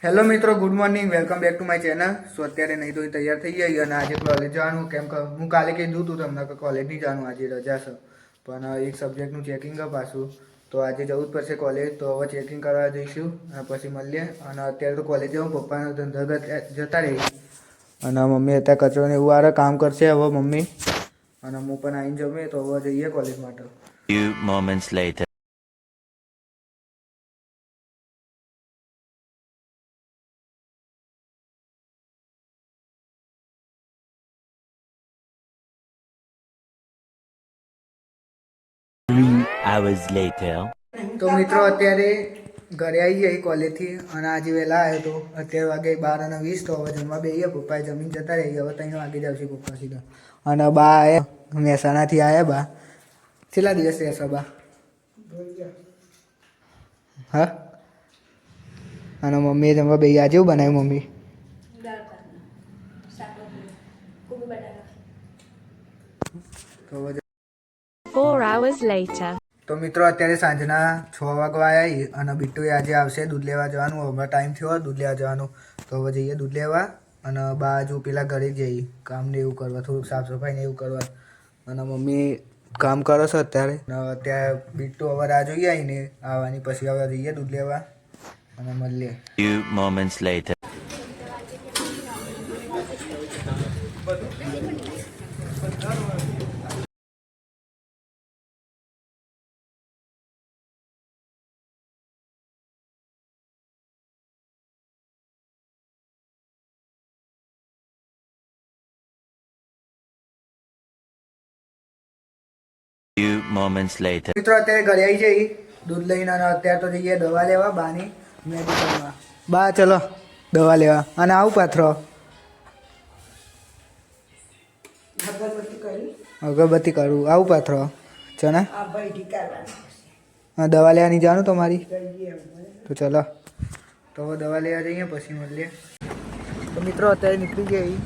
Hello મિત્રો, good morning, welcome back to my channel. So અત્યારે નહીં તો તૈયાર થઈ ગઈ અને આજે કોલેજ જવાનું. કેમ કે હું કાલે કીધું હતું તમને કે કોલેજ નહીં જવાનું, આજે રજા છે. પણ એક સબ્જેક્ટનું ચેકિંગ પાછું, તો આજે જવું જ પડશે કોલેજ. તો હવે ચેકિંગ કરવા જઈશું અને પછી મળીએ. અને અત્યારે તો કોલેજ જવું, પપ્પાનો ધંધા જતા રહી અને મમ્મી અત્યારે કચરો ને એવું આરે કામ કરશે હવે મમ્મી. અને હું પણ આવીને જમે તો હવે જઈએ કોલેજ માટે. Few moments later. Hours later. તો મિત્રો અત્યારે ઘરે આવી જઈ કોલેજથી અને આજે વહેલા આવ્યો તો અત્યારે વાગે 12:20. તો હવે જમવા બેસીએ. પપ્પાએ જમીન જતા રહી, હવે 3 વાગે જ આવશે પપ્પા સીધા. અને બા આવ્યા મહેસાણાથી આવ્યા. બા કેટલા દિવસ રહેશે બા? હા. અને મમ્મીએ જમવા બેસી આજે એવું બનાવ્યું મમ્મી? તો 4 hours later. તો મિત્રો અત્યારે સાંજના 6 વાગવા આવ્યા અને બિટ્ટુ આજે આવશે દૂધ લેવા જવાનું. હમણાં ટાઈમ થયો દૂધ લેવા જવાનું, તો હવે જઈએ દૂધ લેવા. અને બાજુ પેલા ઘરે જઈએ કામ ને એવું કરવા, થોડુંક સાફ સફાઈ ને એવું કરવા. અને મમ્મી કામ કરે છે અત્યારે. અત્યારે બિટ્ટુ હવે રાહ જોઈએ આવીને આવવાની, પછી હવે જઈએ દૂધ લેવા અને મળીએ. Few moments later. Few moments later. મિત્રો અત્યારે ઘરે આવી જઈ દૂધ લઈને અને અત્યારે તો જઈએ દવા લેવા બાની મેડિકલમાં. બા ચલો દવા લેવા. અને આવું પાથરો અગરબત્તી કરું, આવું પાથરો ચને હા દવા લેવાની જવાનું તમારી. તો ચલો તો હવે દવા લેવા જઈએ પછી મળીએ. તો મિત્રો અત્યારે નીકળી ગઈ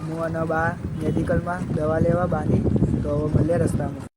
હું અને બા મેડિકલમાં દવા લેવા બાની. તો હવે મળીએ રસ્તામાં.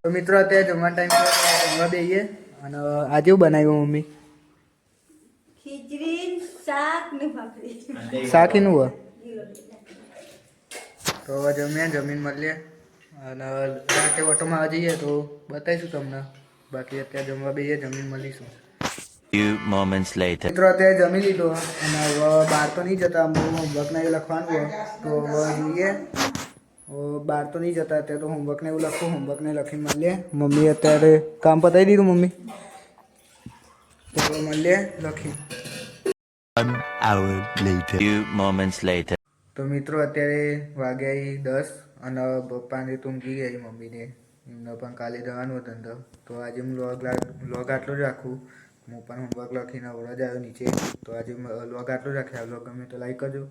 તો મિત્રો અત્યારે જમવાનો ટાઈમ જમવા બેસીએ. અને આજે એવું બનાવ્યું મમ્મી? ખીચડી, શાક ને ભાખરી. શાક એનું હોય. તો હવે જમીન મળીએ. અને રાતે ઓટોમાં જઈએ તો બતાવીશું તમને. બાકી અત્યારે જમવા બેસીએ, જમીન મળીશું. Few moments later. મિત્રો અત્યારે જમી લીધો અને હવે બહાર તો નહીં જતા, હોમવર્ક ને એવું લખવાનું હોય તો હવે જોઈએ. બહાર તો નહીં જતા, અત્યારે તો હોમવર્ક ને એવું લખું. હોમવર્ક ને લખીને મળીએ. મમ્મી અત્યારે કામ પતાવી દીધું મમ્મી, તો મળીએ લખી. 1 hour later. Few moments later. તો મિત્રો અત્યારે વાગ્યા 10 અને પપ્પાને તો ઊંઘી ગઈ, મમ્મીને એમને પણ કાલે જવાનું હતું ધંધો. તો આજે હું વ્લોગ આટલો જ રાખું. હું પણ હોમવર્ક લખીને વળવા જ આવ્યો નીચે. તો આજે વ્લોગ આટલો જ રાખ્યા. વ્લોગ ગમે તો લાઈક કરજો,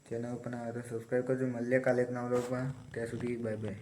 ચેનલ પણ આવે તો સબસ્ક્રાઈબ કરજો. મળીએ કાલે એક નવા વ્લોગમાં. ત્યાં સુધી બાય બાય.